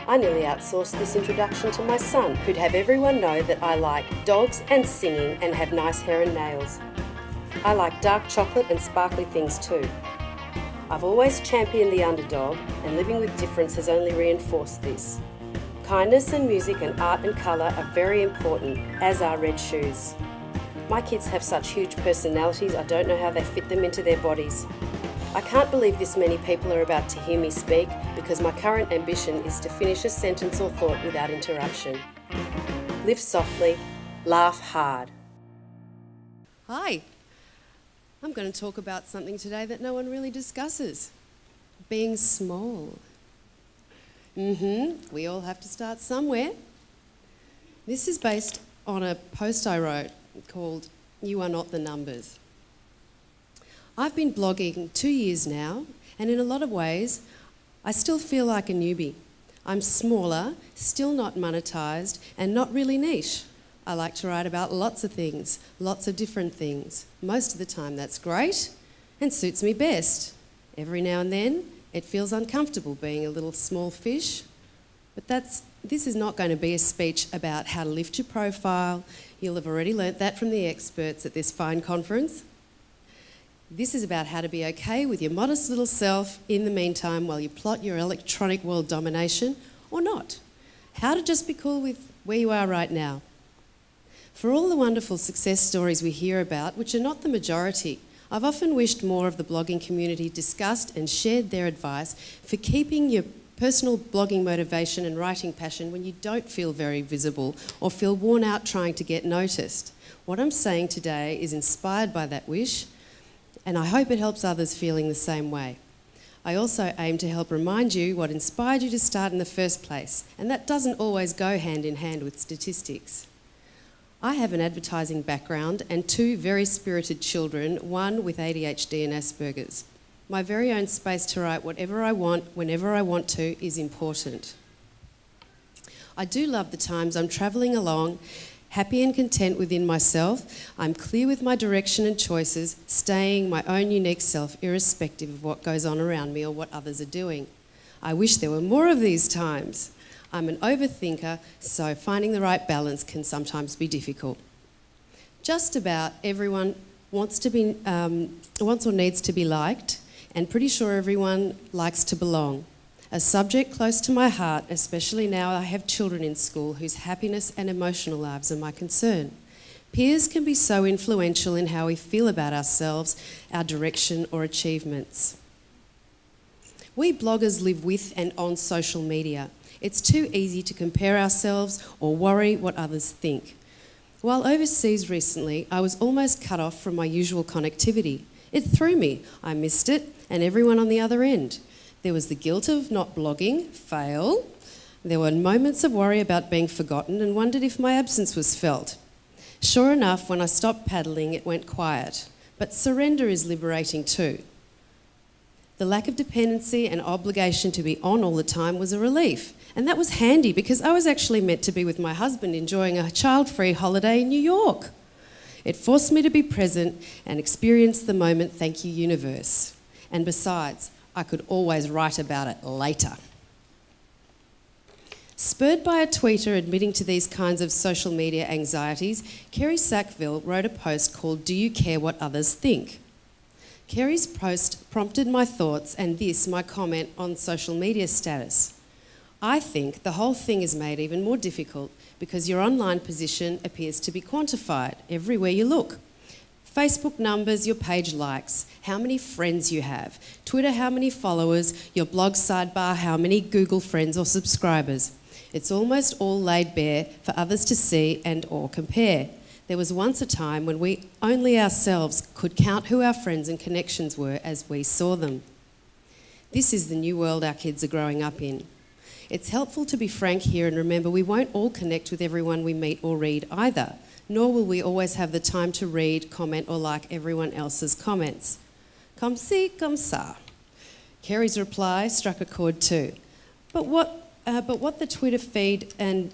I nearly outsourced this introduction to my son, who'd have everyone know that I like dogs and singing and have nice hair and nails. I like dark chocolate and sparkly things too. I've always championed the underdog, and living with difference has only reinforced this. Kindness and music and art and colour are very important, as are red shoes. My kids have such huge personalities, I don't know how they fit them into their bodies. I can't believe this many people are about to hear me speak, because my current ambition is to finish a sentence or thought without interruption. Live softly, laugh hard. Hi, I'm going to talk about something today that no one really discusses. Being small. We all have to start somewhere. This is based on a post I wrote called "You Are Not the Numbers." I've been blogging 2 years now, and in a lot of ways, I still feel like a newbie. I'm smaller, still not monetised, and not really niche. I like to write about lots of things, lots of different things. Most of the time that's great and suits me best. Every now and then it feels uncomfortable being a little small fish, but this is not going to be a speech about how to lift your profile. You'll have already learnt that from the experts at this fine conference. This is about how to be okay with your modest little self in the meantime while you plot your electronic world domination, or not. How to just be cool with where you are right now. For all the wonderful success stories we hear about, which are not the majority, I've often wished more of the blogging community discussed and shared their advice for keeping your personal blogging motivation and writing passion when you don't feel very visible or feel worn out trying to get noticed. What I'm saying today is inspired by that wish, and I hope it helps others feeling the same way. I also aim to help remind you what inspired you to start in the first place, and that doesn't always go hand in hand with statistics. I have an advertising background and 2 very spirited children, one with ADHD and Asperger's. My very own space to write whatever I want, whenever I want to, is important. I do love the times I'm travelling along, happy and content within myself. I'm clear with my direction and choices, staying my own unique self irrespective of what goes on around me or what others are doing. I wish there were more of these times. I'm an overthinker, so finding the right balance can sometimes be difficult. Just about everyone wants or needs to be liked, and pretty sure everyone likes to belong. A subject close to my heart, especially now I have children in school whose happiness and emotional lives are my concern. Peers can be so influential in how we feel about ourselves, our direction or achievements. We bloggers live with and on social media. It's too easy to compare ourselves or worry what others think. While overseas recently, I was almost cut off from my usual connectivity. It threw me. I missed it, and everyone on the other end. There was the guilt of not blogging, fail. There were moments of worry about being forgotten and wondered if my absence was felt. Sure enough, when I stopped paddling, it went quiet. But surrender is liberating too. The lack of dependency and obligation to be on all the time was a relief. And that was handy because I was actually meant to be with my husband enjoying a child-free holiday in New York. It forced me to be present and experience the moment, thank you, universe. And besides, I could always write about it later. Spurred by a tweeter admitting to these kinds of social media anxieties, Kerry Sackville wrote a post called "Do You Care What Others Think?" Kerry's post prompted my thoughts and this, my comment on social media status. I think the whole thing is made even more difficult because your online position appears to be quantified everywhere you look. Facebook numbers, your page likes, how many friends you have, Twitter how many followers, your blog sidebar how many Google friends or subscribers. It's almost all laid bare for others to see and or compare. There was once a time when we only ourselves could count who our friends and connections were as we saw them. This is the new world our kids are growing up in. It's helpful to be frank here and remember we won't all connect with everyone we meet or read either, nor will we always have the time to read, comment or like everyone else's comments. Comme ci, comme ça. Kerry's reply struck a chord too. But what the Twitter feed and,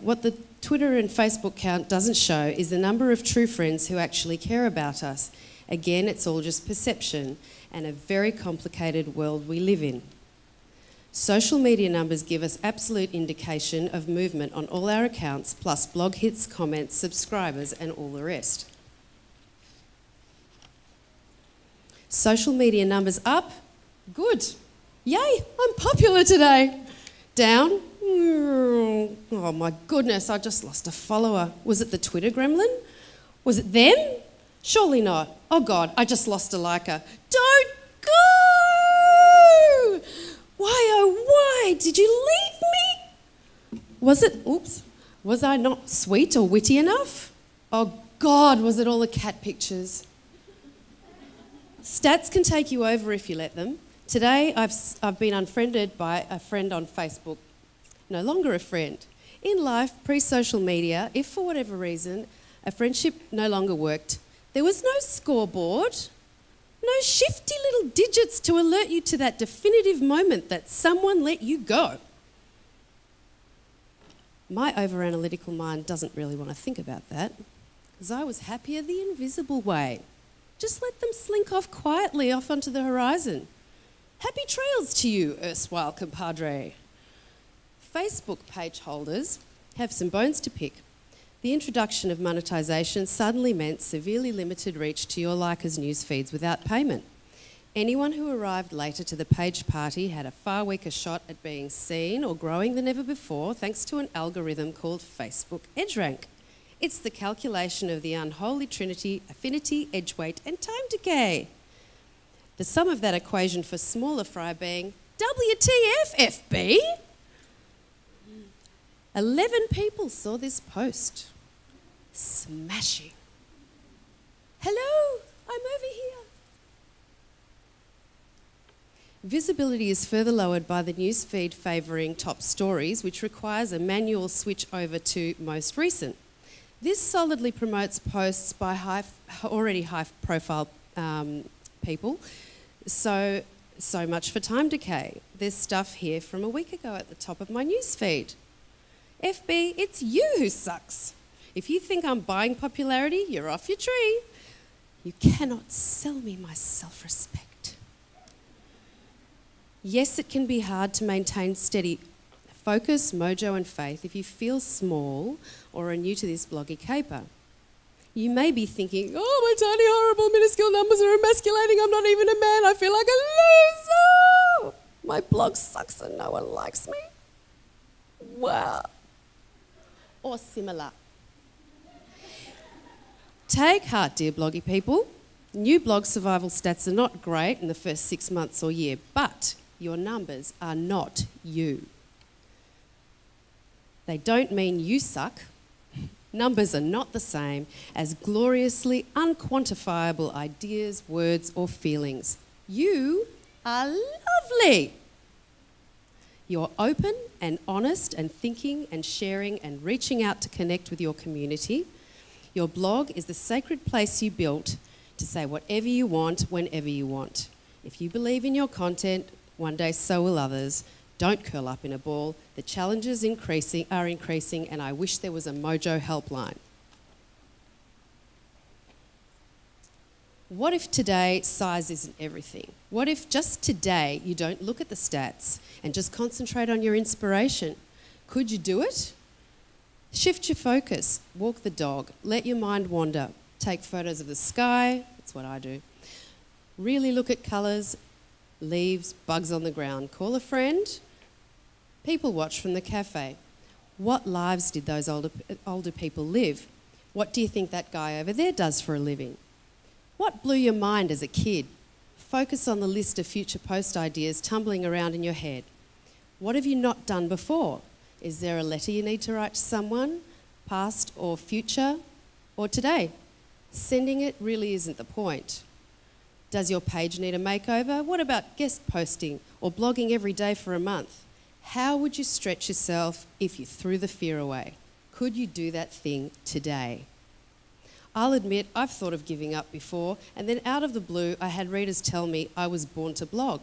what the Twitter and Facebook count doesn't show is the number of true friends who actually care about us. Again, it's all just perception and a very complicated world we live in. Social media numbers give us absolute indication of movement on all our accounts, plus blog hits, comments, subscribers, and all the rest. Social media numbers up. Good. Yay, I'm popular today. Down. Oh my goodness, I just lost a follower. Was it the Twitter gremlin? Was it them? Surely not. Oh God, I just lost a liker. Don't go! Why, oh why, did you leave me? Was I not sweet or witty enough? Oh God, was it all the cat pictures? Stats can take you over if you let them. Today, I've been unfriended by a friend on Facebook. No longer a friend. In life, pre-social media, if for whatever reason a friendship no longer worked, there was no scoreboard, no shifty little digits to alert you to that definitive moment that someone let you go. My over-analytical mind doesn't really want to think about that, because I was happier the invisible way. Just let them slink off quietly off onto the horizon. Happy trails to you, erstwhile compadre. Facebook page holders have some bones to pick. The introduction of monetisation suddenly meant severely limited reach to your likers' news feeds without payment. Anyone who arrived later to the page party had a far weaker shot at being seen or growing than ever before, thanks to an algorithm called Facebook EdgeRank. It's the calculation of the unholy trinity, affinity, edge weight, and time decay. The sum of that equation for smaller fry being WTF, FB? 11 people saw this post. Smashing. Hello, I'm over here. Visibility is further lowered by the newsfeed favouring top stories, which requires a manual switch over to most recent. This solidly promotes posts by already high-profile people. So much for time decay. There's stuff here from a week ago at the top of my newsfeed. FB, it's you who sucks. If you think I'm buying popularity, you're off your tree. You cannot sell me my self-respect. Yes, it can be hard to maintain steady focus, mojo and faith if you feel small or are new to this bloggy caper. You may be thinking, oh, my tiny, horrible, minuscule numbers are emasculating. I'm not even a man. I feel like a loser. My blog sucks and no one likes me. Wow. Or similar. Take heart, dear bloggy people. New blog survival stats are not great in the first 6 months or year, but your numbers are not you. They don't mean you suck. Numbers are not the same as gloriously unquantifiable ideas, words, or feelings. You are lovely. You're open and honest and thinking and sharing and reaching out to connect with your community. Your blog is the sacred place you built to say whatever you want, whenever you want. If you believe in your content, one day so will others. Don't curl up in a ball. The challenges are increasing, and I wish there was a Mojo helpline. What if today size isn't everything? What if just today you don't look at the stats and just concentrate on your inspiration? Could you do it? Shift your focus, walk the dog, let your mind wander, take photos of the sky, that's what I do. Really look at colours, leaves, bugs on the ground. Call a friend. People watch from the cafe. What lives did those older people live? What do you think that guy over there does for a living? What blew your mind as a kid? Focus on the list of future post ideas tumbling around in your head. What have you not done before? Is there a letter you need to write to someone, past or future, or today? Sending it really isn't the point. Does your page need a makeover? What about guest posting or blogging every day for a month? How would you stretch yourself if you threw the fear away? Could you do that thing today? I'll admit I've thought of giving up before, and then out of the blue I had readers tell me I was born to blog.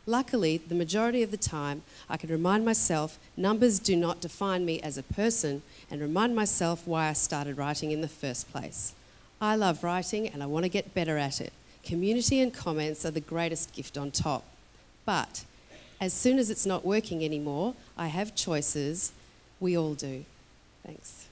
Luckily, the majority of the time I can remind myself numbers do not define me as a person and remind myself why I started writing in the first place. I love writing and I want to get better at it. Community and comments are the greatest gift on top. But As soon as it's not working anymore, I have choices. We all do. Thanks.